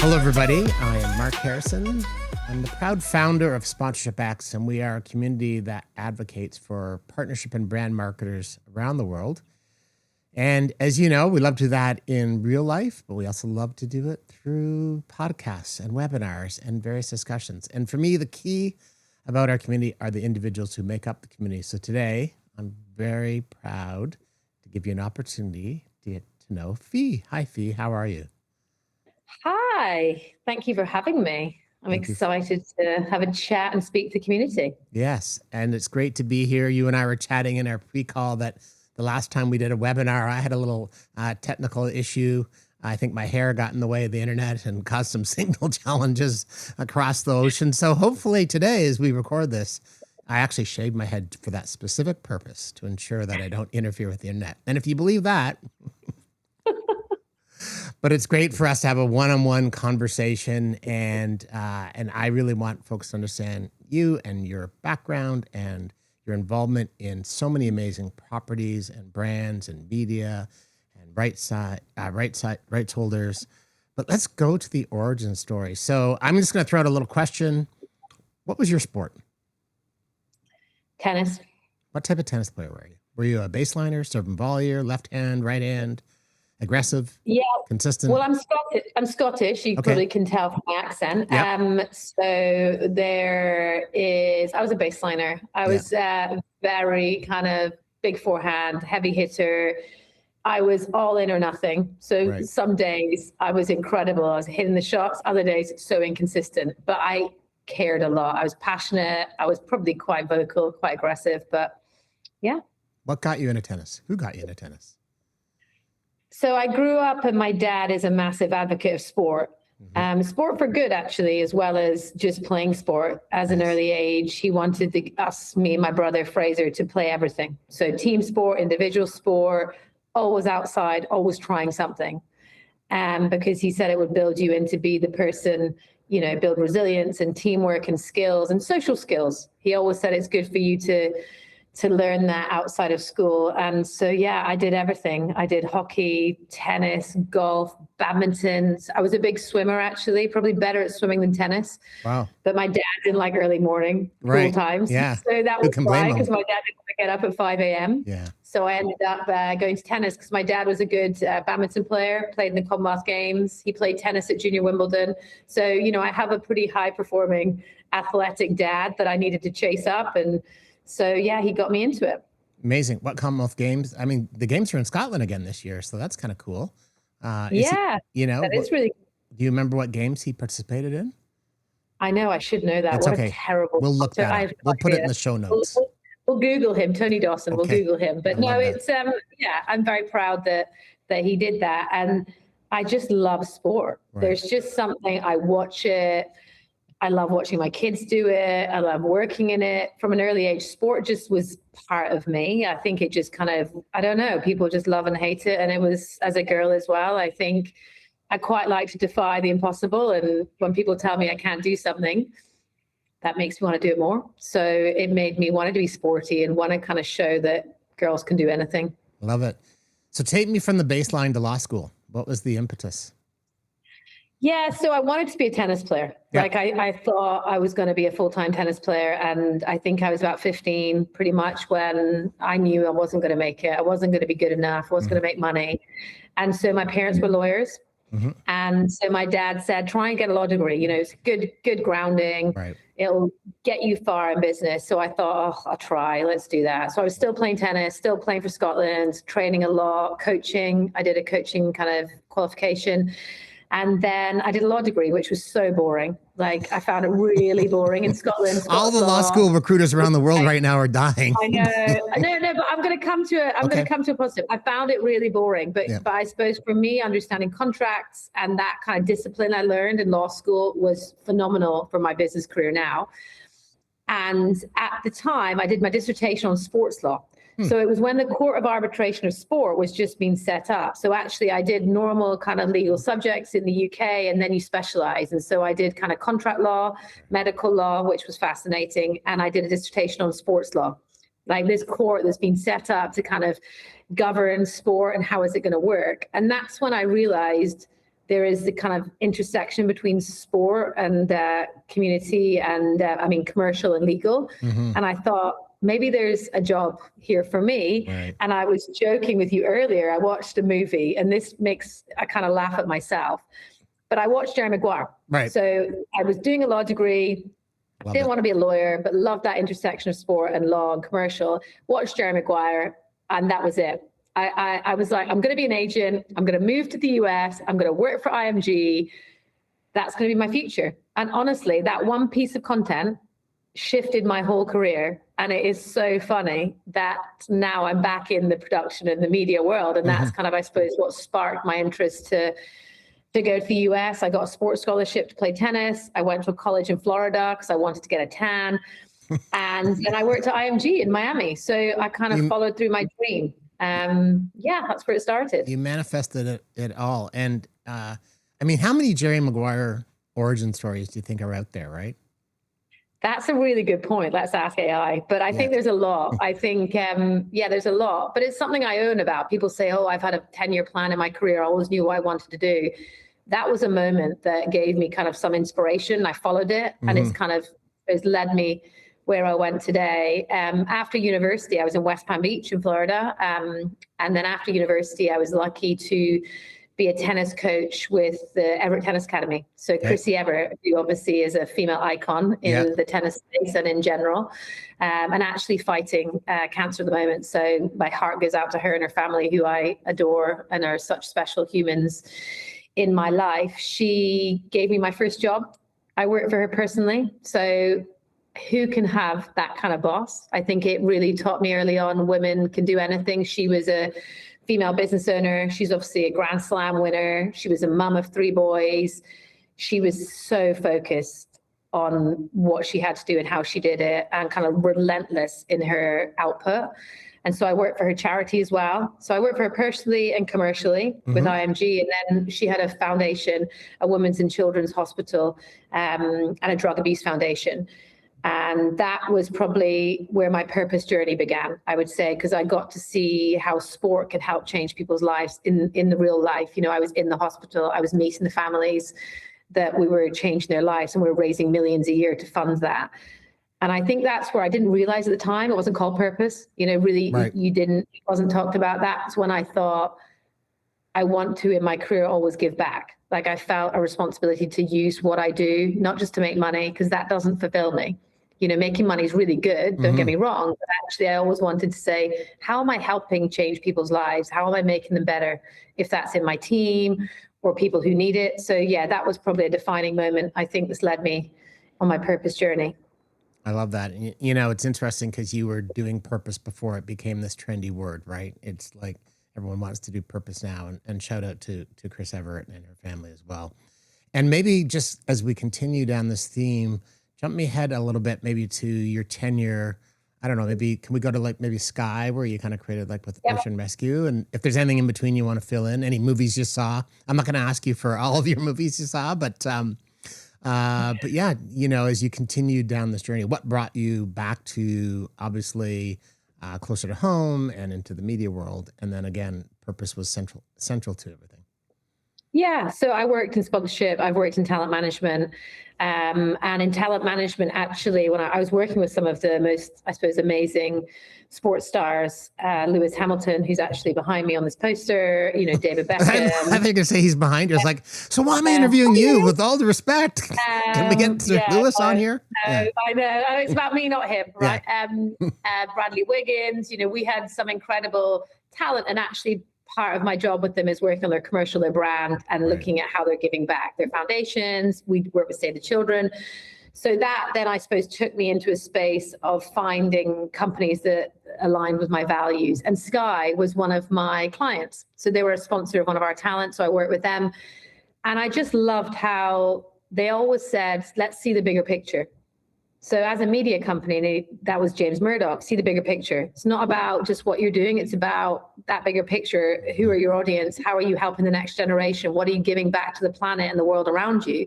Hello, everybody. I am Mark Harrison. I'm the proud founder of Sponsorship X, and we are a community that advocates for partnership and brand marketers around the world. And as you know, we love to do that in real life, but we also love to do it through podcasts and webinars and various discussions. And for me, the key about our community are the individuals who make up the community. So today, I'm very proud to give you an opportunity to get to know Fee. Hi, Fee. How are you? Hi. Thank you for having me. I'm excited to have a chat and speak to the community. Yes, and it's great to be here. You and I were chatting in our pre-call that the last time we did a webinar, I had a little technical issue. I think my hair got in the way of the internet and caused some signal challenges across the ocean. So hopefully today, as we record this, I actually shaved my head for that specific purpose to ensure that I don't interfere with the internet. And if you believe that, but it's great for us to have a one-on-one conversation, and I really want folks to understand you and your background and your involvement in so many amazing properties and brands and media and rights holders. But let's go to the origin story. So I'm just going to throw out a little question. What was your sport? Tennis. What type of tennis player were you? Were you a baseliner, serve and volleyer, left hand, right hand? Aggressive? Yeah. Consistent? Well, I'm Scottish. You probably can tell from my accent. Yep. So I was a baseliner. I was very kind of big forehand, heavy hitter. I was all in or nothing. So some days I was incredible. I was hitting the shots. Other days, so inconsistent. But I cared a lot. I was passionate. I was probably quite vocal, quite aggressive. But yeah. What got you into tennis? Who got you into tennis? So I grew up, and my dad is a massive advocate of sport. Sport for good, actually, as well as just playing sport. As an early age, he wanted me and my brother Fraser to play everything. So team sport, individual sport, always outside, always trying something. Because he said it would build you into be the person, build resilience and teamwork and skills and social skills. He always said it's good for you to learn that outside of school. And so, I did everything. I did hockey, tennis, golf, badminton. I was a big swimmer, actually, probably better at swimming than tennis. Wow. But my dad didn't like early morning pool times. Yeah. So that was why, because my dad didn't want to get up at 5 a.m. Yeah. So I ended up going to tennis because my dad was a good badminton player, played in the Commonwealth Games. He played tennis at Junior Wimbledon. So, I have a pretty high performing athletic dad that I needed to chase up. And so, he got me into it. Amazing. What Commonwealth Games? I mean, the games are in Scotland again this year, so that's kind of cool. That is really cool. Do you remember what games he participated in? I know. I should know that. That's what okay. a terrible. We'll look that up. We'll put it in the show notes. We'll Google him, Tony Dawson. Okay. We'll Google him. But no, it's I'm very proud that he did that, and I just love sport. Right. There's just something. I watch it. I love watching my kids do it. I love working in it. From an early age, sport just was part of me. I think it just kind of, I don't know, people just love and hate it. And it was, as a girl as well, I think I quite like to defy the impossible. And when people tell me I can't do something, that makes me want to do it more. So it made me want to be sporty and want to kind of show that girls can do anything. Love it. So take me from the baseline to law school. What was the impetus? Yeah, so I wanted to be a tennis player. Yeah. Like I thought I was going to be a full-time tennis player. And I think I was about 15 pretty much when I knew I wasn't going to make it. I wasn't going to be good enough. I wasn't going to make money. And so my parents were lawyers. And so my dad said, try and get a law degree. It's good grounding. Right. It'll get you far in business. So I thought, I'll try. Let's do that. So I was still playing tennis, still playing for Scotland, training a lot, coaching. I did a coaching kind of qualification. And then I did a law degree, which was so boring. Like, I found it really boring in Scotland. All the law school recruiters around the world right now are dying. I know. No, but I'm going to come to it. I'm going to come to a positive. I found it really boring. But I suppose for me, understanding contracts and that kind of discipline I learned in law school was phenomenal for my business career now. And at the time, I did my dissertation on sports law. So it was when the Court of Arbitration of Sport was just being set up. So actually I did normal kind of legal subjects in the UK, and then you specialize. And so I did kind of contract law, medical law, which was fascinating. And I did a dissertation on sports law, like this court that's been set up to kind of govern sport and how is it going to work. And that's when I realized there is the kind of intersection between sport and community and commercial and legal. And I thought, maybe there's a job here for me. Right. And I was joking with you earlier. I watched a movie, and I kind of laugh at myself, but I watched Jerry Maguire. Right. So I was doing a law degree. Didn't want to be a lawyer, but loved that intersection of sport and law and commercial. Watched Jerry Maguire, and that was it. I was like, I'm going to be an agent. I'm going to move to the US. I'm going to work for IMG. That's going to be my future. And honestly, that one piece of content shifted my whole career. And it is so funny that now I'm back in the production and the media world. And that's kind of, I suppose, what sparked my interest to go to the US. I got a sports scholarship to play tennis. I went to a college in Florida because I wanted to get a tan. And then I worked at IMG in Miami. So I kind of followed through my dream. That's where it started. You manifested it all. And how many Jerry Maguire origin stories do you think are out there, right? That's a really good point. Let's ask AI. But I think there's a lot. I think, there's a lot. But it's something I own about. People say, oh, I've had a 10-year plan in my career. I always knew what I wanted to do. That was a moment that gave me kind of some inspiration. I followed it. And it's led me where I went today. After university, I was in West Palm Beach in Florida. And then after university, I was lucky to be a tennis coach with the Everett Tennis Academy. So Chrissy Everett, who obviously is a female icon in the tennis space and in general, and actually fighting cancer at the moment. So my heart goes out to her and her family, who I adore and are such special humans in my life. She gave me my first job. I worked for her personally. So who can have that kind of boss? I think it really taught me early on, women can do anything. She was a female business owner. She's obviously a Grand Slam winner. She was a mum of 3 boys. She was so focused on what she had to do and how she did it, and kind of relentless in her output. And so I worked for her charity as well. So I worked for her personally and commercially with IMG. And then she had a foundation, a women's and children's hospital, and a drug abuse foundation. And that was probably where my purpose journey began, I would say, because I got to see how sport could help change people's lives in the real life. You know, I was in the hospital, I was meeting the families that we were changing their lives, and we were raising millions a year to fund that. And I think that's where I didn't realize at the time, it wasn't called purpose, really, it wasn't talked about. That's when I thought, I want to, in my career, always give back. Like, I felt a responsibility to use what I do, not just to make money, because that doesn't fulfill me. Making money is really good, don't get me wrong, but actually I always wanted to say, how am I helping change people's lives? How am I making them better? If that's in my team or people who need it. So that was probably a defining moment, I think, that's led me on my purpose journey. I love that. It's interesting because you were doing purpose before it became this trendy word, right? It's like everyone wants to do purpose now, and shout out to Chris Everett and her family as well. And maybe just as we continue down this theme, jump me ahead a little bit, maybe to your tenure. I don't know, maybe can we go to like Sky, where you kind of created like with Ocean Rescue? And if there's anything in between you want to fill in, any movies you saw. I'm not going to ask you for all of your movies you saw, but yeah, as you continued down this journey, what brought you back to obviously closer to home and into the media world? And then again, purpose was central to everything. Yeah, so I worked in sponsorship, I've worked in talent management, and in talent management, actually, when I was working with some of the most, I suppose, amazing sports stars, Lewis Hamilton, who's actually behind me on this poster, David Beckham. I think you're going to say he's behind you. It's like, so why am I interviewing you? With all the respect, can we get Lewis on here? I know, it's about me, not him, right? Bradley Wiggins, we had some incredible talent, and actually part of my job with them is working on their commercial, their brand, and looking at how they're giving back, their foundations. We work with Save the Children. So that then, I suppose, took me into a space of finding companies that aligned with my values. And Sky was one of my clients. So they were a sponsor of one of our talents. So I worked with them. And I just loved how they always said, let's see the bigger picture. So as a media company, that was James Murdoch, see the bigger picture. It's not about just what you're doing. It's about that bigger picture. Who are your audience? How are you helping the next generation? What are you giving back to the planet and the world around you?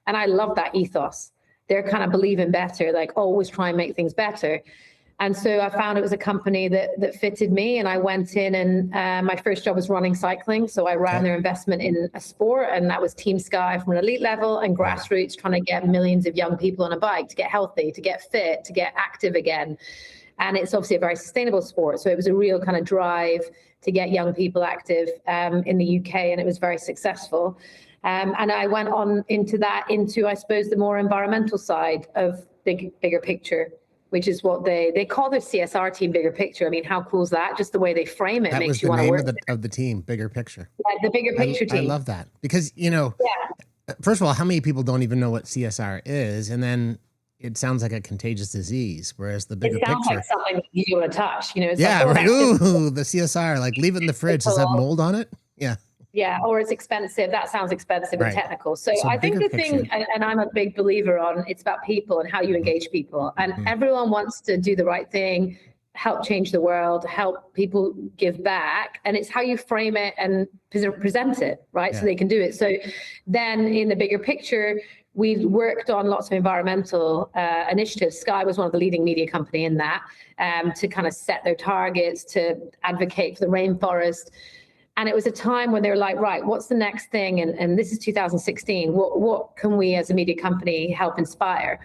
And I love that ethos. They're kind of believing better, like always try and make things better. And so I found it was a company that fitted me, and I went in, and my first job was running cycling. So I ran their investment in a sport, and that was Team Sky from an elite level and grassroots, trying to get millions of young people on a bike to get healthy, to get fit, to get active again. And it's obviously a very sustainable sport. So it was a real kind of drive to get young people active in the UK, and it was very successful. And I went on into, I suppose, the more environmental side of bigger picture, which is what they call their CSR team, Bigger Picture. I mean, how cool is that? Just the way they frame it that makes you want to work. That was the name of the team, Bigger Picture. Yeah, the Bigger Picture team. I love that because, first of all, how many people don't even know what CSR is? And then it sounds like a contagious disease, whereas the Bigger Picture. It sounds like something you don't want to touch. It's right. Ooh, the CSR, like leave it in the fridge. Does it have mold on it? Yeah. Yeah, or it's expensive. That sounds expensive and technical. So I think the thing, and I'm a big believer on, it's about people and how you engage people. And everyone wants to do the right thing, help change the world, help people give back. And it's how you frame it and present it, right? So they can do it. So then in the bigger picture, we've worked on lots of environmental initiatives. Sky was one of the leading media company in that, to kind of set their targets, to advocate for the rainforest. And it was a time when they were like, right, what's the next thing? And this is 2016. What can we as a media company help inspire?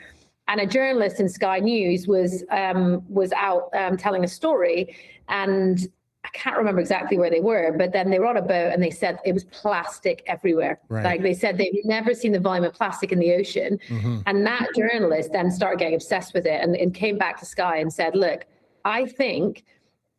And a journalist in Sky News was out telling a story, and I can't remember exactly where they were, but then they were on a boat and they said it was plastic everywhere. Right. Like they said they'd never seen the volume of plastic in the ocean. And that journalist then started getting obsessed with it and came back to Sky and said, look, I think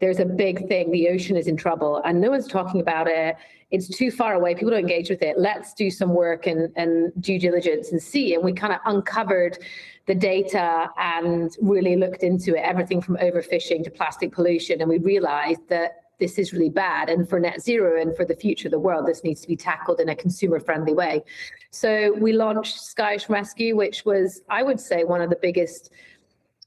there's a big thing. The ocean is in trouble and no one's talking about it. It's too far away. People don't engage with it. Let's do some work and due diligence and see. And we kind of uncovered the data and really looked into it, everything from overfishing to plastic pollution. And we realized that this is really bad. And for net zero and for the future of the world, this needs to be tackled in a consumer friendly way. So we launched Sky Ocean Rescue, which was, I would say, one of the biggest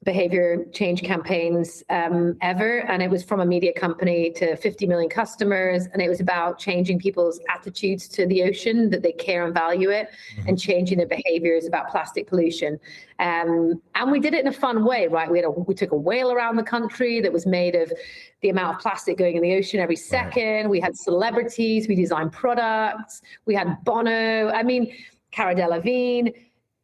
behavior change campaigns ever. And it was from a media company to 50 million customers. And it was about changing people's attitudes to the ocean, that they care and value it, and changing their behaviors about plastic pollution. And we did it in a fun way, right? We took a whale around the country that was made of the amount of plastic going in the ocean every second. Right. We had celebrities, we designed products, we had Bono, Cara Delevingne.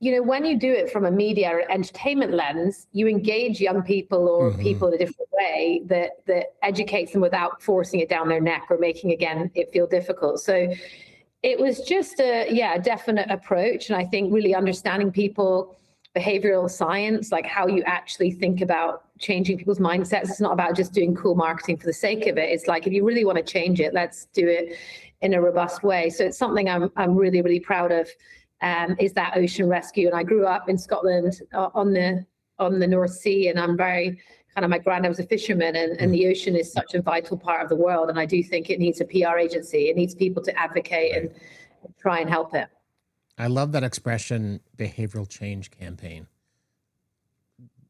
When you do it from a media or entertainment lens, you engage young people or people in a different way that educates them without forcing it down their neck or making, again, it feel difficult. So it was just a definite approach. And I think really understanding people, behavioral science, like how you actually think about changing people's mindsets. It's not about just doing cool marketing for the sake of it. It's like, if you really want to change it, let's do it in a robust way. So it's something I'm really, really proud of. Is that ocean rescue. And I grew up in Scotland on the North Sea, and I'm very my granddad was a fisherman, and the ocean is such a vital part of the world. And I do think it needs a PR agency. It needs people to advocate and try and help it. I love that expression, behavioral change campaign.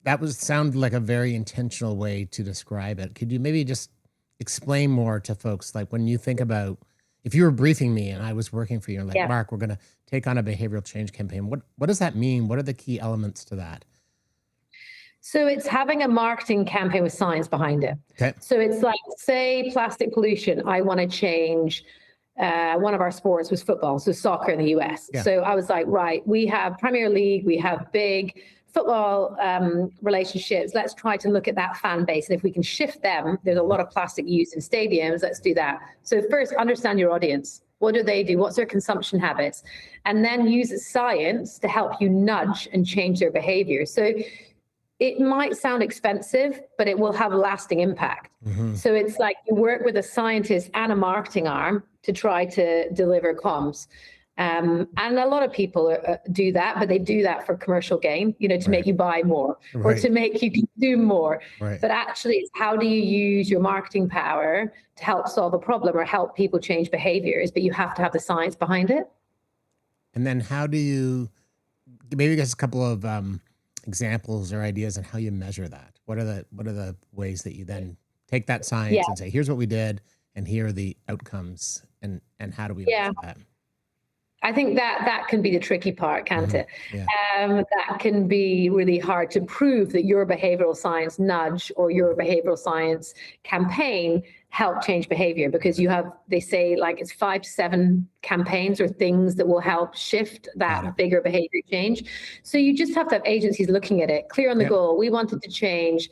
That sounded like a very intentional way to describe it. Could you maybe just explain more to folks? Like when you think about, if you were briefing me and I was working for you, and Mark, we're going to take on a behavioral change campaign. What does that mean? What are the key elements to that? So it's having a marketing campaign with science behind it. Okay. So it's like, say, plastic pollution. I want to change. One of our sports was football, so soccer in the US. Yeah. So I was like, right, we have Premier League, we have big football relationships. Let's try to look at that fan base. And if we can shift them, there's a lot of plastic use in stadiums. Let's do that. So first, understand your audience. What do they do? What's their consumption habits? And then use science to help you nudge and change their behavior. So it might sound expensive, but it will have a lasting impact. So it's like you work with a scientist and a marketing arm to try to deliver comms. And a lot of people do that, but they do that for commercial gain, to make you buy more or to make you consume more. Right. But actually, it's how do you use your marketing power to help solve a problem or help people change behaviors? But you have to have the science behind it. And then how do you, maybe just a couple of examples or ideas on how you measure that? What are the ways that you then take that science and say, here's what we did, and here are the outcomes, and how do we measure that? I think that can be the tricky part, can't it? Yeah. That can be really hard to prove that your behavioral science nudge or your behavioral science campaign help change behavior, because they say like it's 5 to 7 campaigns or things that will help shift that bigger behavior change. So you just have to have agencies looking at it, clear on the goal. We wanted to change,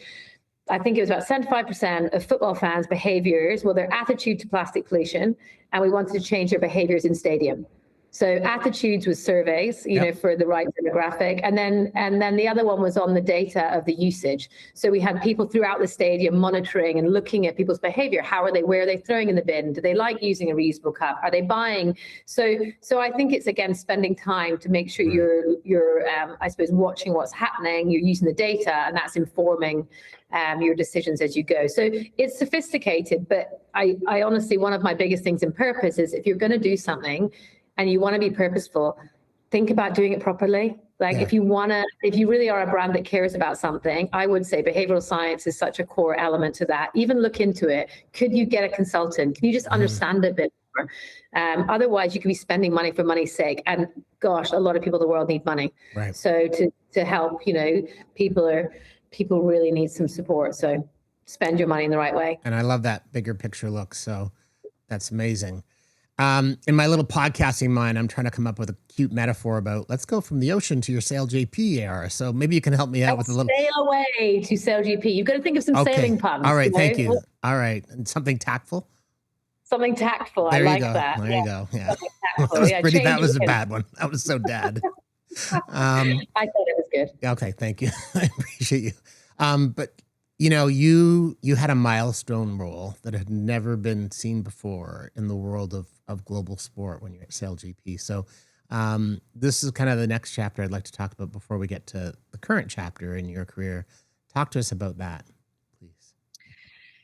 I think it was about 75% of football fans' behaviors, their attitude to plastic pollution, and we wanted to change their behaviors in stadium. So attitudes was surveys, for the right demographic. And then the other one was on the data of the usage. So we had people throughout the stadium monitoring and looking at people's behavior. Where are they throwing in the bin? Do they like using a reusable cup? Are they buying? So I think it's, again, spending time to make sure you're I suppose, watching what's happening, you're using the data, and that's informing your decisions as you go. So it's sophisticated, but I honestly, one of my biggest things in purpose is, if you're going to do something, and you want to be purposeful, think about doing it properly. If you really are a brand that cares about something, I would say behavioral science is such a core element to that. Even look into it. Could you get a consultant? Can you just understand a bit more? Otherwise, you could be spending money for money's sake. And gosh, a lot of people in the world need money. Right. So to help, people really need some support. So spend your money in the right way. And I love that bigger picture look. So that's amazing. In my little podcasting mind, I'm trying to come up with a cute metaphor about, let's go from the ocean to your SailGP era. So maybe you can help me out with a little. Sail away to SailGP. You've got to think of some sailing puns. All right, thank you. All right, and something tactful. Something tactful. There I like go. that. There you go. Yeah, that was a bad one. That was so dad. I thought it was good. Okay, thank you. I appreciate you. But you had a milestone role that had never been seen before in the world of global sport when you're at SailGP. So this is kind of the next chapter I'd like to talk about before we get to the current chapter in your career. Talk to us about that, please.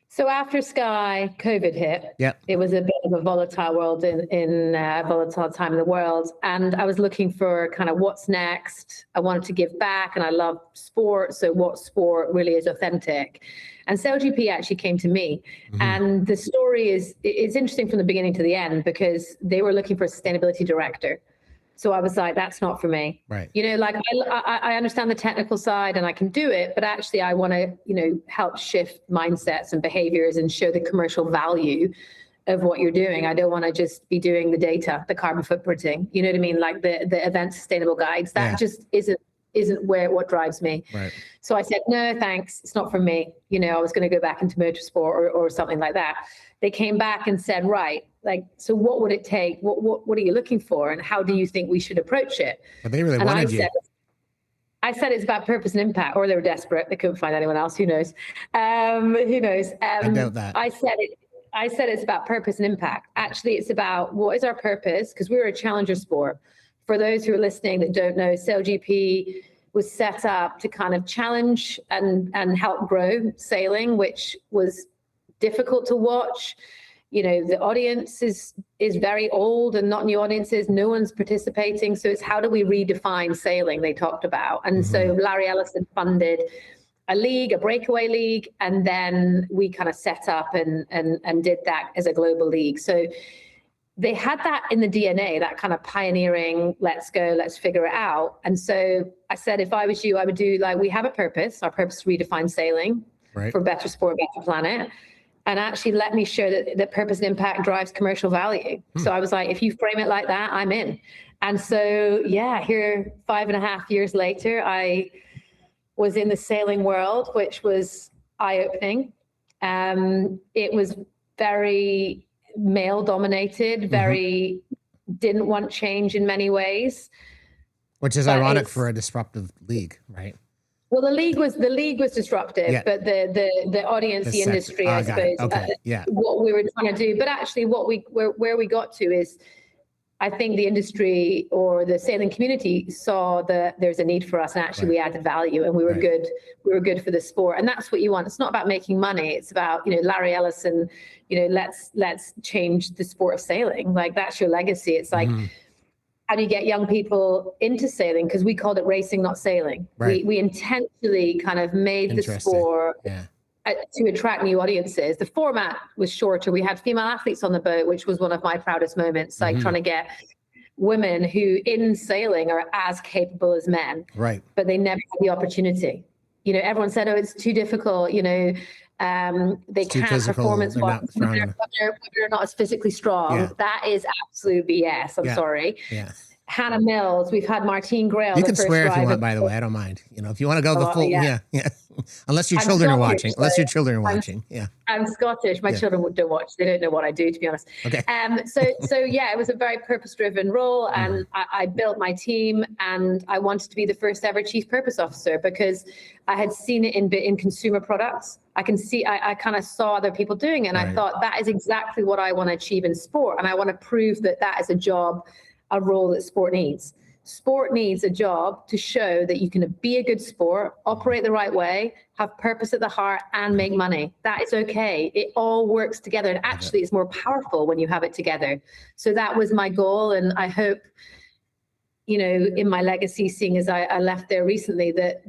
So after Sky, COVID hit. It was a bit of a volatile world in a volatile time in the world. And I was looking for kind of what's next. I wanted to give back, and I love sport. So what sport really is authentic? And SailGP actually came to me. And the story is interesting from the beginning to the end, because they were looking for a sustainability director. So I was like, that's not for me. Right. I understand the technical side and I can do it, but actually I want to, help shift mindsets and behaviors and show the commercial value of what you're doing. I don't want to just be doing the data, the carbon footprinting, you know what I mean? Like the event sustainable guides, that just isn't what drives me. Right. So I said, no, thanks. It's not for me. I was going to go back into motorsport or something like that. They came back and said, right, so what would it take? What are you looking for? And how do you think we should approach it? But they really wanted you. I said it's about purpose and impact, or they were desperate. They couldn't find anyone else. Who knows? Who knows? I doubt that. I said it's about purpose and impact. Actually, it's about what is our purpose? Because we're a challenger sport. For those who are listening that don't know, SailGP was set up to kind of challenge and help grow sailing, which was difficult to watch. The audience is very old and not new audiences. No one's participating. So it's how do we redefine sailing, they talked about. And so Larry Ellison funded a league, a breakaway league, and then we kind of set up and did that as a global league. So they had that in the DNA, that kind of pioneering, let's go, let's figure it out. And so I said, if I was you, I would do we have a purpose. Our purpose is redefine sailing for better sport, better planet. And actually let me show that purpose and impact drives commercial value. So I was like, if you frame it like that, I'm in. And so, here 5.5 years later, I was in the sailing world, which was eye-opening. It was very male dominated, very didn't want change in many ways. Which is ironic for a disruptive league, right? Well, the league was disruptive, but the audience, the industry, I suppose, what we were trying to do. But actually, where we got to is, I think the industry or the sailing community saw that there's a need for us, and actually we added value, and we were good. We were good for the sport, and that's what you want. It's not about making money. It's about Larry Ellison. Let's change the sport of sailing. That's your legacy. It's like. How do you get young people into sailing? Because we called it racing, not sailing. Right. We intentionally kind of made the sport to attract new audiences. The format was shorter. We had female athletes on the boat, which was one of my proudest moments, trying to get women who in sailing are as capable as men, right? But they never had the opportunity. You know, everyone said, oh, it's too difficult. You know, they can't performance wise. They're not as physically strong. Yeah. That is absolute BS. I'm sorry. Yeah. Hannah Mills, we've had Martine Grail. You can swear if you want, by the way. I don't mind. You know, if you want to go the full, yeah. Unless your children are watching. Unless your children are watching. Yeah. I'm Scottish. My children don't watch. They don't know what I do, to be honest. Okay. So yeah, it was a very purpose-driven role, and I built my team, and I wanted to be the first ever chief purpose officer because I had seen it in consumer products. I kind of saw other people doing it, and I thought that is exactly what I want to achieve in sport, and I want to prove that that is a role that sport needs. Sport needs a job to show that you can be a good sport, operate the right way, have purpose at the heart, and make money. That is okay. It all works together. And actually, it's more powerful when you have it together. So that was my goal. And I hope, you know, in my legacy, seeing as I left there recently, that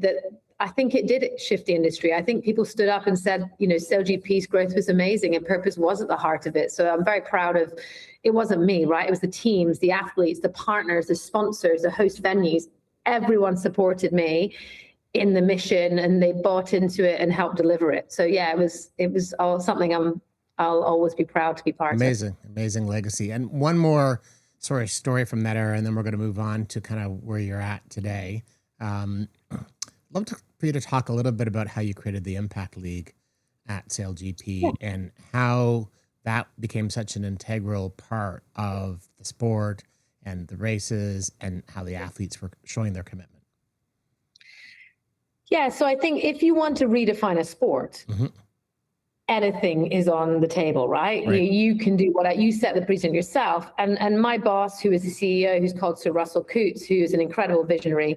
I think it did shift the industry. I think people stood up and said, you know, SailGP's growth was amazing and purpose was at the heart of it. So I'm very proud of, it wasn't me, right? It was the teams, the athletes, the partners, the sponsors, the host venues. Everyone supported me in the mission and they bought into it and helped deliver it. So yeah, it was all something I'll always be proud to be part of. Amazing legacy. And one more story from that era, and then we're going to move on to kind of where you're at today. Love for you to talk a little bit about how you created the Impact League at SailGP and how that became such an integral part of the sport and the races and how the athletes were showing their commitment. Yeah, so I think if you want to redefine a sport, anything is on the table, right? You can do you set the precedent yourself. And my boss, who is the CEO, who's called Sir Russell Coutts, who is an incredible visionary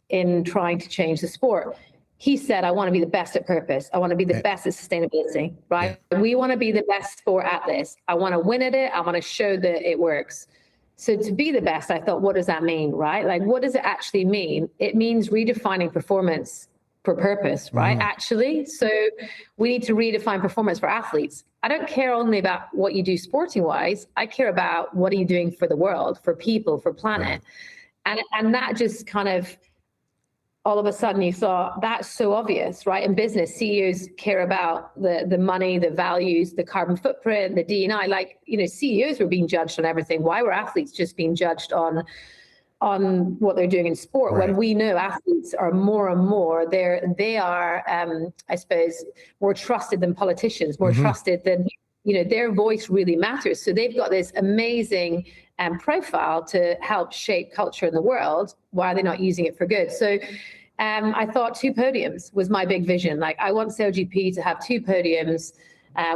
in trying to change the sport. He said, I want to be the best at purpose. I want to be the best at sustainability, right? Yeah. We want to be the best sport at this. I want to win at it. I want to show that it works. So to be the best, I thought, what does that mean, right? Like, what does it actually mean? It means redefining performance for purpose, right? Actually, so we need to redefine performance for athletes. I don't care only about what you do sporting wise. I care about what are you doing for the world, for people, for planet. And that just kind of, all of a sudden you thought that's so obvious, right? In business, CEOs care about the money, the values, the carbon footprint, the D&I. Like, you know, CEOs were being judged on everything. Why were athletes just being judged on what they're doing in sport? When we know athletes are more and more, they are, I suppose, more trusted than politicians, more trusted than, you know, their voice really matters. So they've got this amazing profile to help shape culture in the world. Why are they not using it for good? So I thought 2 podiums was my big vision. Like, I want SailGP to have 2 podiums,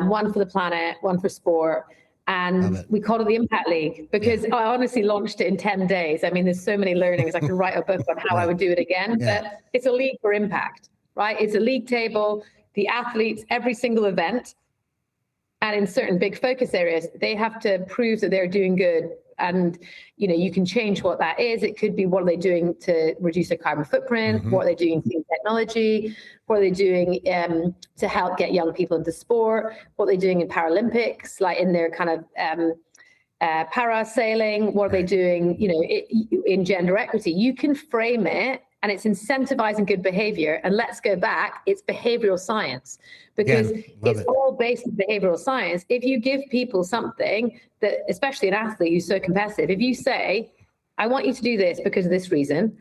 one for the planet, one for sport. And we called it the Impact League because I honestly launched it in 10 days. I mean, there's so many learnings. I could write a book on how I would do it again, but it's a league for impact, right? It's a league table, the athletes, every single event. And in certain big focus areas, they have to prove that they're doing good. And, you know, you can change what that is. It could be, what are they doing to reduce their carbon footprint? What are they doing in clean technology? What are they doing to help get young people into sport? What are they doing in Paralympics, like in their kind of parasailing? What are they doing, you know, in gender equity? You can frame it, and it's incentivizing good behavior. And let's go back, it's behavioral science, because it's all based on behavioral science. If you give people something that, especially an athlete who's so competitive, if you say, I want you to do this because of this reason,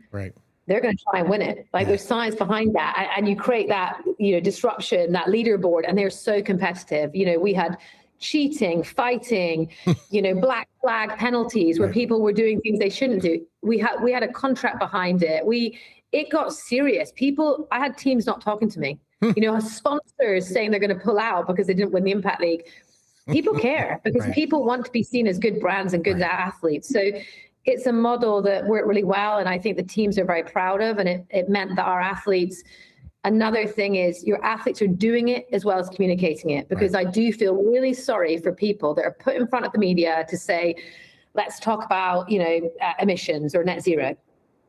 they're going to try and win it. Like, there's science behind that. And you create that, you know, disruption, that leaderboard, and they're so competitive. You know, we had cheating, fighting, you know, black flag penalties where people were doing things they shouldn't do. We had a contract behind it. It got serious. I had teams not talking to me, you know, sponsors saying they're going to pull out because they didn't win the Impact League. People care because people want to be seen as good brands and good athletes. So it's a model that worked really well. And I think the teams are very proud of, and it meant that our athletes, another thing is your athletes are doing it as well as communicating it, because I do feel really sorry for people that are put in front of the media to say, let's talk about, you know, emissions or net zero.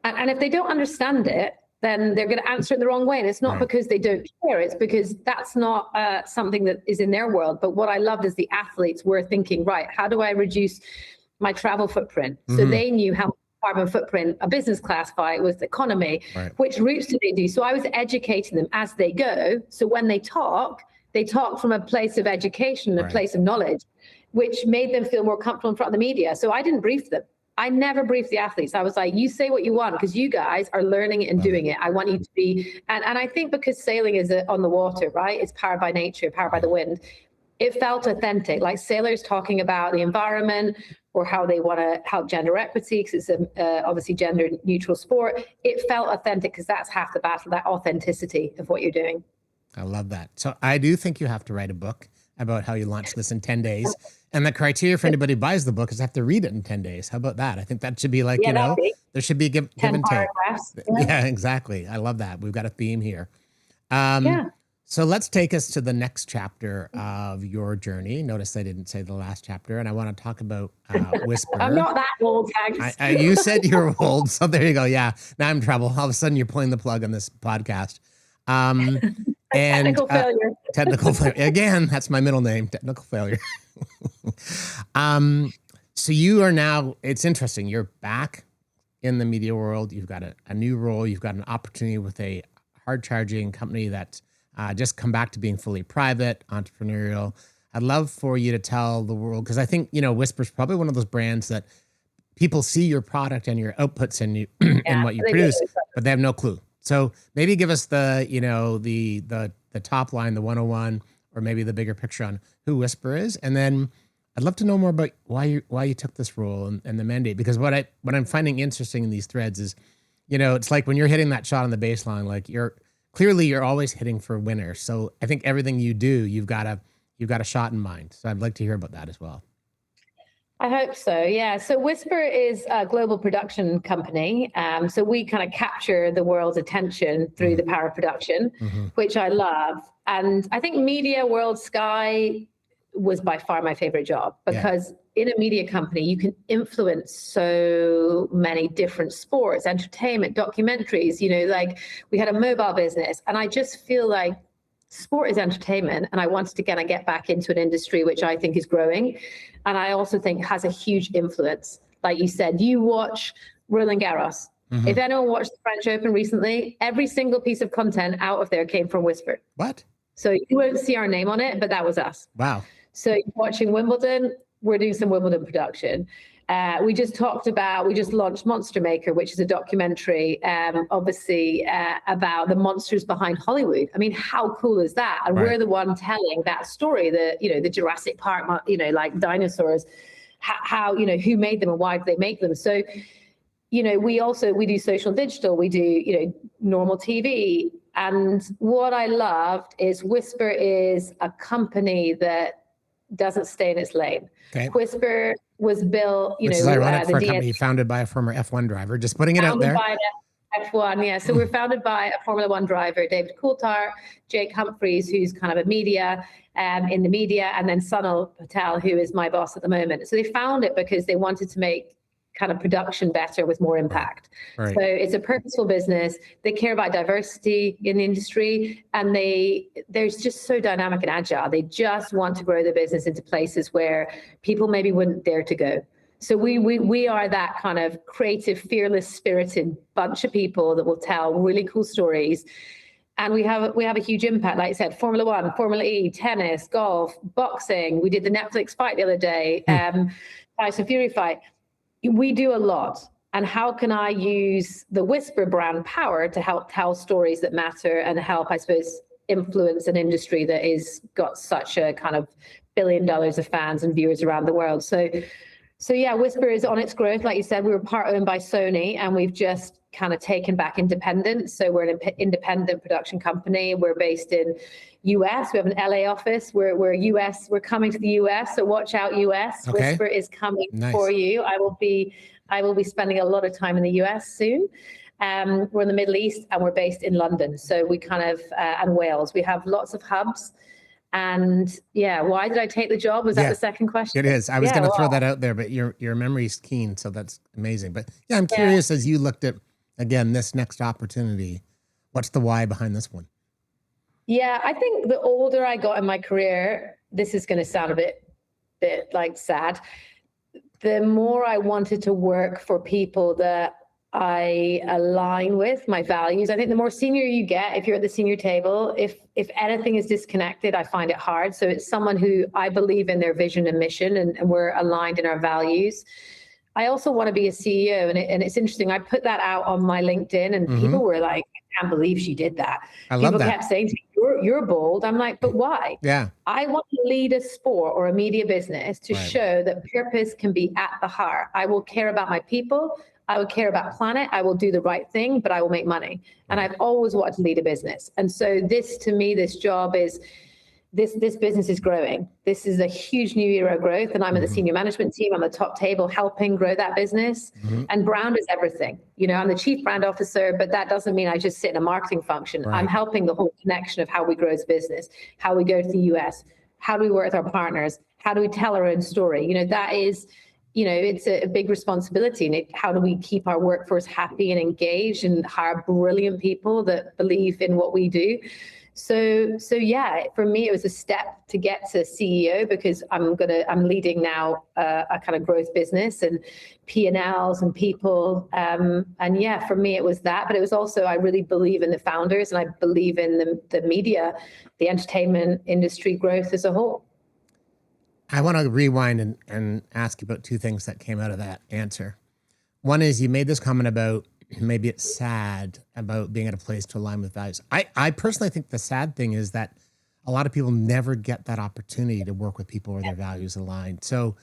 And if they don't understand it, then they're going to answer it the wrong way. And it's not because they don't care. It's because that's not something that is in their world. But what I loved is the athletes were thinking, right, how do I reduce my travel footprint. So they knew how carbon footprint a business class flight was, the economy, which routes do they do. So I was educating them as they go. So when they talk from a place of education, a place of knowledge, which made them feel more comfortable in front of the media. So I didn't brief them. I never briefed the athletes. I was like, you say what you want, because you guys are learning it and doing it. I want you to be, and I think because sailing is on the water, right? It's powered by nature, powered by the wind. It felt authentic, like sailors talking about the environment or how they want to help gender equity, because it's obviously gender neutral sport. It felt authentic because that's half the battle, that authenticity of what you're doing. I love that. So I do think you have to write a book about how you launched this in 10 days. And the criteria for anybody who buys the book is have to read it in 10 days. How about that? I think that should be like, there should be give and take. Yeah, exactly. I love that. We've got a theme here. So let's take us to the next chapter of your journey. Notice I didn't say the last chapter, and I want to talk about Whisper. I'm not that old, thanks. You said you were old, so there you go. Yeah, now I'm in trouble. All of a sudden you're pulling the plug on this podcast. Technical failure. Technical failure. Again, that's my middle name, technical failure. So you are now, it's interesting. You're back in the media world. You've got a new role. You've got an opportunity with a hard charging company that's just come back to being fully private, entrepreneurial. I'd love for you to tell the world, because I think, Whisper's probably one of those brands that people see your product and your outputs and and what you produce, but they have no clue. So maybe give us the top line, the 101, or maybe the bigger picture on who Whisper is. And then I'd love to know more about why you took this role and the mandate, because what I'm finding interesting in these threads is, it's like when you're hitting that shot on the baseline, like you're always hitting for winners. So I think everything you do, you've got a shot in mind. So I'd like to hear about that as well. I hope so. Yeah. So Whisper is a global production company. So we kind of capture the world's attention through the power of production, which I love. And I think Media World Sky was by far my favorite job, because in a media company, you can influence so many different sports, entertainment, documentaries, like we had a mobile business. And I just feel like sport is entertainment, and I wanted to kind of get back into an industry which I think is growing, and I also think has a huge influence. Like you said, you watch Roland Garros. If anyone watched the French Open recently, every single piece of content out of there came from Whisper. What? So you won't see our name on it, but that was us. Wow. So watching Wimbledon, we're doing some Wimbledon production. We just launched Monster Maker, which is a documentary, obviously, about the monsters behind Hollywood. I mean, how cool is that? And we're the one telling that story, the Jurassic Park, like dinosaurs, how, who made them and why did they make them? So, we do social and digital, we do, normal TV. And what I loved is Whisper is a company that doesn't stay in its lane. Okay. Whisper was built, which is ironic for a company founded by a former F1 driver, just putting it out there. By F1, yeah. So we're founded by a Formula One driver, David Coulthard, Jake Humphreys, who's kind of a media, in the media, and then Sunil Patel, who is my boss at the moment. So they found it because they wanted to make kind of production better with more impact. Right. So it's a purposeful business. They care about diversity in the industry, and they're just so dynamic and agile. They just want to grow the business into places where people maybe wouldn't dare to go. So we are that kind of creative, fearless, spirited bunch of people that will tell really cool stories. And we have a huge impact. Like I said, Formula One, Formula E, tennis, golf, boxing. We did the Netflix fight the other day, Tyson Fury fight. We do a lot. And how can I use the Whisper brand power to help tell stories that matter and help, I suppose, influence an industry that is got such a kind of $1 billion of fans and viewers around the world. So yeah, Whisper is on its growth. Like you said, we were part owned by Sony, and we've just kind of taken back independence. So we're an independent production company. We're based in US. We have an LA office. We're US. We're coming to the US. So watch out, US. Okay. Whisper is coming for you. I will be spending a lot of time in the US soon. We're in the Middle East, and we're based in London. So we kind of, and Wales. We have lots of hubs. And yeah, why did I take the job? Was that the second question? It is. I was going to throw that out there, but your memory's keen, so that's amazing. But yeah, I'm curious, as you looked at, again, this next opportunity, what's the why behind this one? Yeah, I think the older I got in my career, this is going to sound a bit like sad. the more I wanted to work for people that I align with my values. I think the more senior you get, if you're at the senior table, if anything is disconnected, I find it hard. So it's someone who I believe in their vision and mission, and we're aligned in our values. I also want to be a CEO, and it's interesting. I put that out on my LinkedIn, and people were like, "I can't believe she did that." I love that. People kept saying to me, "You're bold." I'm like, "But why?" Yeah. I want to lead a sport or a media business to show that purpose can be at the heart. I will care about my people. I will care about planet. I will do the right thing, but I will make money. And I've always wanted to lead a business. And so this, to me, this job is, this business is growing. This is a huge new era of growth. And I'm at the senior management team. I'm at the top table helping grow that business. And brand is everything. You know, I'm the chief brand officer, but that doesn't mean I just sit in a marketing function. I'm helping the whole connection of how we grow as a business, how we go to the US, how do we work with our partners, how do we tell our own story? You know, that is, you know, it's a big responsibility. And how do we keep our workforce happy and engaged and hire brilliant people that believe in what we do? So yeah, for me, it was a step to get to CEO, because I'm leading now a kind of growth business and P&Ls and people. And yeah, for me, it was that, but it was also, I really believe in the founders, and I believe in the media, the entertainment industry growth as a whole. I want to rewind and ask you about two things that came out of that answer. One is you made this comment about maybe it's sad about being at a place to align with values. I personally think the sad thing is that a lot of people never get that opportunity to work with people where their values align. So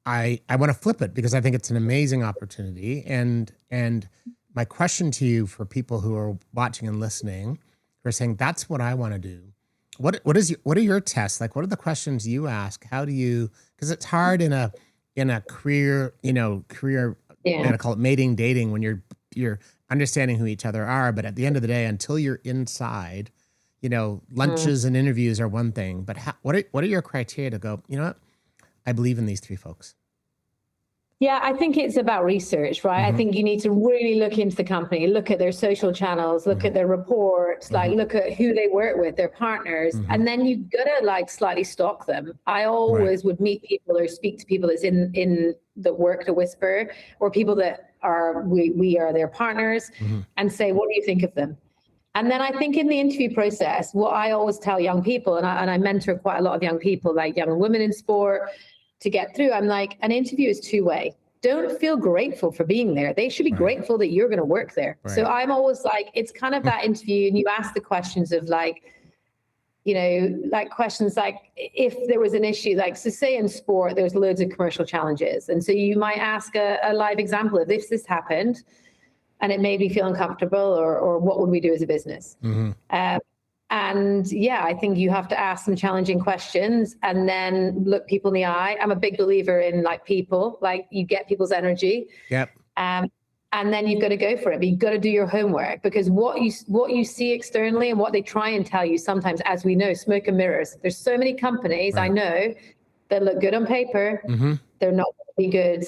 I want to flip it, because I think it's an amazing opportunity. And my question to you, for people who are watching and listening, who are saying, that's what I want to do. What are your tests? Like, what are the questions you ask? How do you, because it's hard in a career, I'm gonna call it mating, dating, when you're understanding who each other are. But at the end of the day, until you're inside, lunches and interviews are one thing, but what are your criteria to go, you know what, I believe in these three folks? Yeah, I think it's about research, right? I think you need to really look into the company, look at their social channels, look at their reports, like look at who they work with, their partners, and then you gotta like slightly stalk them. I always would meet people or speak to people that's in the work to Whisper, or people that are, we are their partners, and say, what do you think of them? And then I think in the interview process, what I always tell young people, and I mentor quite a lot of young people, like young women in sport, to get through, I'm like, an interview is two-way. Don't feel grateful for being there. They should be grateful that you're going to work there. So I'm always like, it's kind of that interview, and you ask the questions of like, like questions like, if there was an issue, like, so say in sport, there's loads of commercial challenges. And so you might ask a live example of, if this happened and it made me feel uncomfortable, or what would we do as a business? And yeah, I think you have to ask some challenging questions and then look people in the eye. I'm a big believer in like people, like you get people's energy. Yep. And then you've got to go for it, but you've got to do your homework, because what you see externally and what they try and tell you sometimes, as we know, smoke and mirrors. There's so many companies I know that look good on paper. They're not going to be good.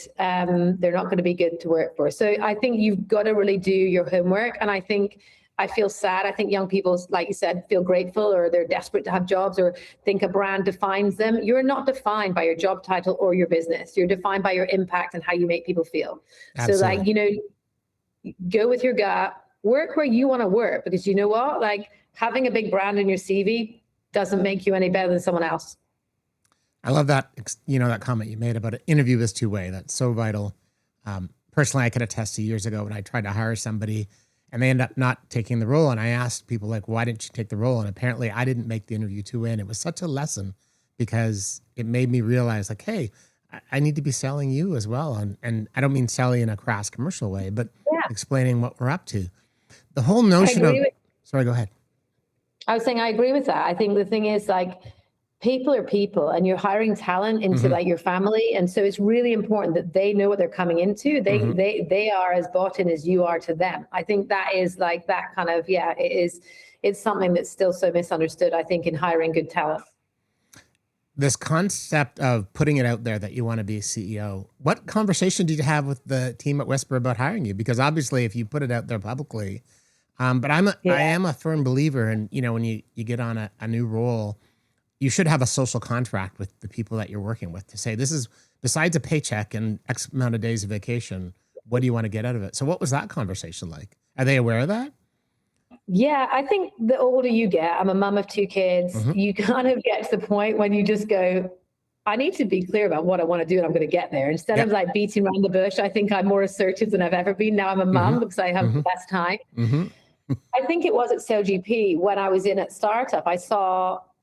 They're not going to be good to work for. So I think you've got to really do your homework. And I feel sad. I think young people, like you said, feel grateful, or they're desperate to have jobs, or think a brand defines them. You're not defined by your job title or your business. You're defined by your impact and how you make people feel. Absolutely. So like, go with your gut, work where you want to work, because you know what, like having a big brand in your CV doesn't make you any better than someone else. I love that, that comment you made about an interview is two-way. That's so vital. Personally, I could attest to years ago when I tried to hire somebody and they ended up not taking the role. And I asked people, like, why didn't you take the role? And apparently I didn't make the interview two-way. And it was such a lesson, because it made me realize, like, hey, I need to be selling you as well. And I don't mean selling in a crass commercial way, but explaining what we're up to. The whole notion of, sorry, go ahead. I was saying, I agree with that. I think the thing is, like, people are people, and you're hiring talent into like your family. And so it's really important that they know what they're coming into. They are as bought in as you are to them. I think that is like that kind of, it's something that's still so misunderstood, I think, in hiring good talent. This concept of putting it out there that you want to be a CEO, what conversation did you have with the team at Whisper about hiring you? Because obviously if you put it out there publicly, but I am a firm believer in, when you get on a new role, you should have a social contract with the people that you're working with to say, this is besides a paycheck and X amount of days of vacation, what do you want to get out of it? So what was that conversation like? Are they aware of that? Yeah, I think the older you get, I'm a mum of 2 kids, Mm-hmm. you kind of get to the point when you just go, I need to be clear about what I want to do and I'm going to get there. Instead of like beating around the bush, I think I'm more assertive than I've ever been. Now I'm a mum because I have the best time. I think it was at SailGP when I was in at startup,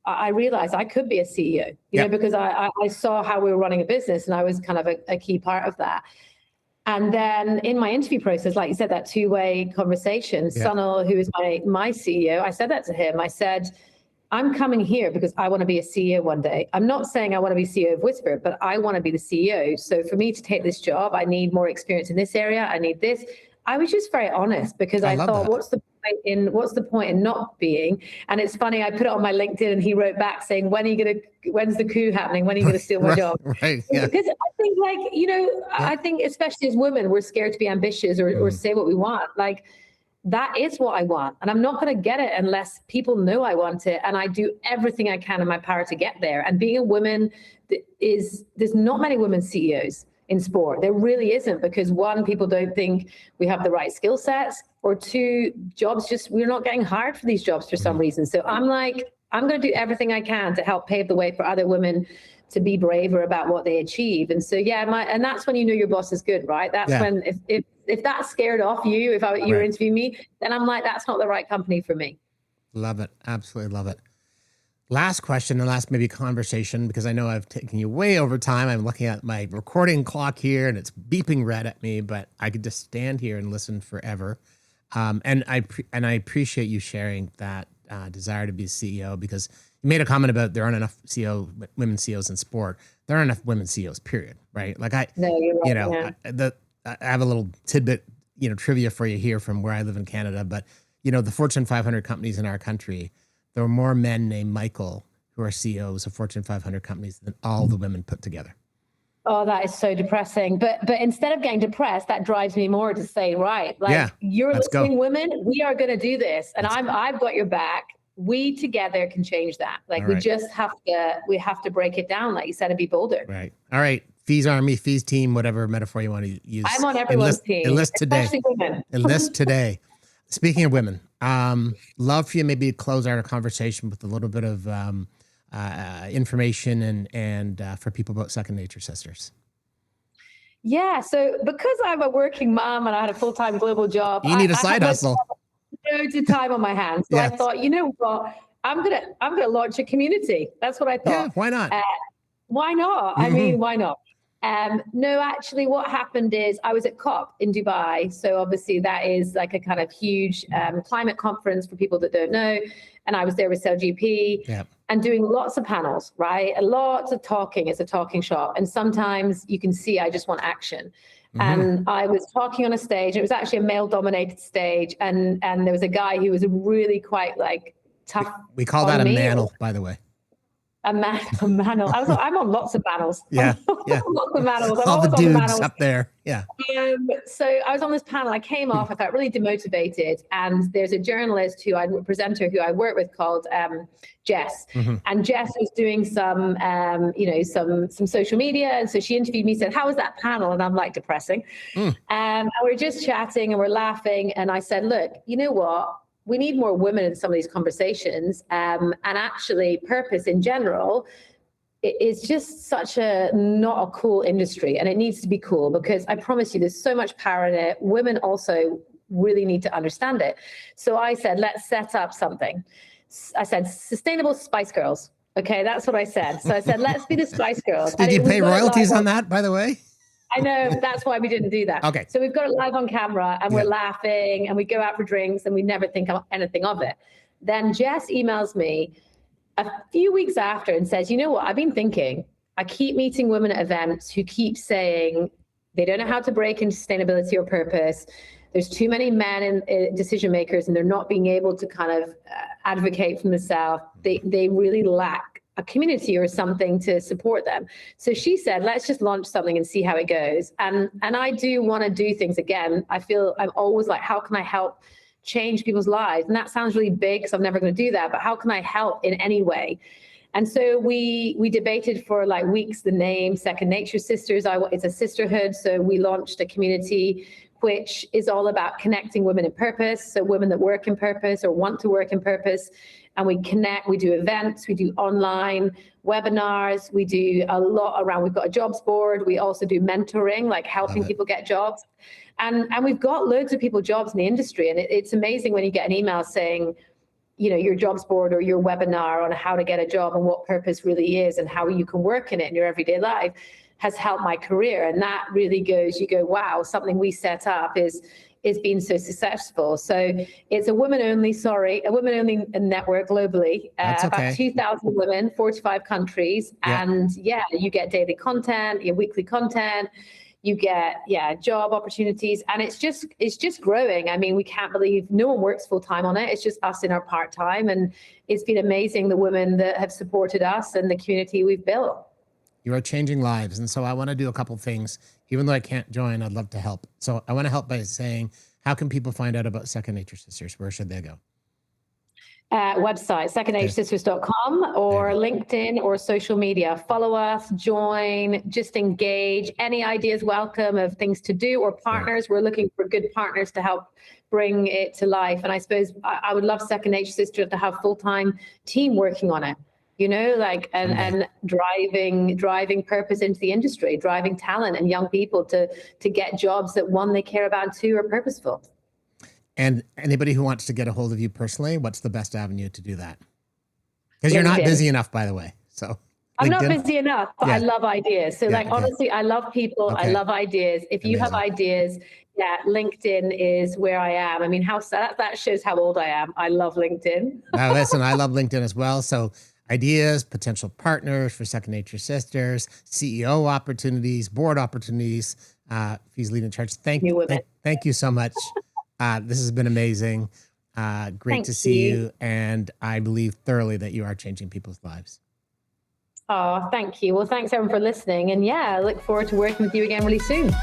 I realized I could be a CEO, you know, because I saw how we were running a business and I was kind of a key part of that. And then in my interview process, like you said, that 2-way conversation, Sunil, who is my CEO, I said that to him. I said, I'm coming here because I want to be a CEO one day. I'm not saying I want to be CEO of Whisper, but I want to be the CEO. So for me to take this job, I need more experience in this area. I need this. I was just very honest because I thought, what's the point in not being? And it's funny, I put it on my LinkedIn and he wrote back saying, when's the coup happening? When are you going to steal my job? Right. Yeah. Because I think I think especially as women, we're scared to be ambitious or say what we want. Like, that is what I want. And I'm not going to get it unless people know I want it. And I do everything I can in my power to get there. And being a woman there's not many women CEOs in sport. There really isn't, because 1, people don't think we have the right skill sets, or 2, we're not getting hired for these jobs for some reason. So I'm like, I'm going to do everything I can to help pave the way for other women to be braver about what they achieve. And so, and that's when you know your boss is good, right? That's when, if that scared off you, you were interviewing me, then I'm like, that's not the right company for me. Love it. Absolutely love it. Last question and last maybe conversation, because I know I've taken you way over time. I'm looking at my recording clock here and it's beeping red at me, but I could just stand here and listen forever. And I appreciate you sharing that desire to be CEO, because you made a comment about there aren't enough women CEOs in sport. There aren't enough women CEOs, period. Right? Like I have a little tidbit, trivia for you here from where I live in Canada, but the Fortune 500 companies in our country, there are more men named Michael who are CEOs of Fortune 500 companies than all the women put together. Oh, that is so depressing. But instead of getting depressed, that drives me more to say, right, you're listening, women, we are going to do this. And I've got your back. We together can change that. We just have to break it down, like you said, and be bolder. Right. All right. Fees Army, Fees Team, whatever metaphor you want to use. I'm on everyone's team. Enlist today. Especially women. Enlist today. Speaking of women, love for you maybe to close out our conversation with a little bit of information and for people about Second Nature Sisters. Yeah, so because I'm a working mom and I had a full-time global job, you need a side hustle. Loads of time on my hands. So I thought, you know what, I'm gonna launch a community. That's what I thought. Yeah, why not? Why not? I mean, why not? No, actually, what happened is I was at COP in Dubai. So obviously that is like a kind of huge climate conference for people that don't know. And I was there with SailGP and doing lots of panels, right? Lots of talking. It's a talking shop. And sometimes you can see I just want action. And I was talking on a stage. It was actually a male-dominated stage. And there was a guy who was really quite tough. We call that a manel, by the way. A manel. I'm on lots of panels. Yeah. Lots of panels. All the dudes up there. Yeah. So I was on this panel. I came off. I felt really demotivated. And there's a journalist presenter who I work with called Jess. And Jess was doing some social media. And so she interviewed me, said, how was that panel? And I'm like, depressing. And we're just chatting and we're laughing. And I said, look, you know what? We need more women in some of these conversations. And actually purpose in general is just such not a cool industry, and it needs to be cool, because I promise you there's so much power in it. Women also really need to understand it. So I said, let's set up something. I said, Sustainable Spice Girls. Okay, that's what I said. So I said, let's be the Spice Girls. Did you pay royalties on that, by the way? I know, that's why we didn't do that. Okay. So we've got it live on camera and we're laughing and we go out for drinks and we never think of anything of it. Then Jess emails me a few weeks after and says, you know what, I've been thinking, I keep meeting women at events who keep saying they don't know how to break into sustainability or purpose. There's too many men in decision makers and they're not being able to kind of advocate for themselves. They really lack a community or something to support them. So she said, let's just launch something and see how it goes. And I do want to do things again. I feel I'm always like, how can I help change people's lives? And that sounds really big because I'm never going to do that, but how can I help in any way? And so we debated for like weeks the name Second Nature Sisters. It's a sisterhood. So we launched a community which is all about connecting women in purpose. So women that work in purpose or want to work in purpose. And we connect, we do events, we do online webinars, we do a lot around, we've got a jobs board. We also do mentoring, like helping people get jobs. And we've got loads of people jobs in the industry. And it's amazing when you get an email saying, you know, your jobs board or your webinar on how to get a job and what purpose really is and how you can work in it in your everyday life has helped my career. And that really goes, you go, wow, something we set up is being so successful. So it's a women-only network globally. That's okay. About 2,000 women, 45 countries. Yeah. And yeah, you get daily content, your weekly content, you get, job opportunities. And it's just growing. I mean, we can't believe no one works full time on it. It's just us in our part-time. And it's been amazing, the women that have supported us and the community we've built. You are changing lives. And so I want to do a couple of things. Even though I can't join, I'd love to help. So I want to help by saying, how can people find out about Second Nature Sisters? Where should they go? Website, secondnaturesisters.com or LinkedIn or social media. Follow us, join, just engage. Any ideas welcome of things to do or partners. We're looking for good partners to help bring it to life. And I suppose I would love Second Nature Sisters to have full-time team working on it. You know, like, and driving purpose into the industry, driving talent and young people to get jobs that, one, they care about, two, are purposeful. And anybody who wants to get a hold of you personally, what's the best avenue to do that? Because you're not busy enough, by the way. So I'm not busy enough, but I love ideas. So honestly, I love people. I love ideas. If you have ideas, LinkedIn is where I am. I mean, that shows how old I am. I love LinkedIn. Now, listen, I love LinkedIn as well. So ideas, potential partners for Second Nature Sisters, CEO opportunities, board opportunities. If he's leading charge, thank you so much. This has been amazing. Great to see you. And I believe thoroughly that you are changing people's lives. Oh, thank you. Well, thanks everyone for listening. And I look forward to working with you again really soon.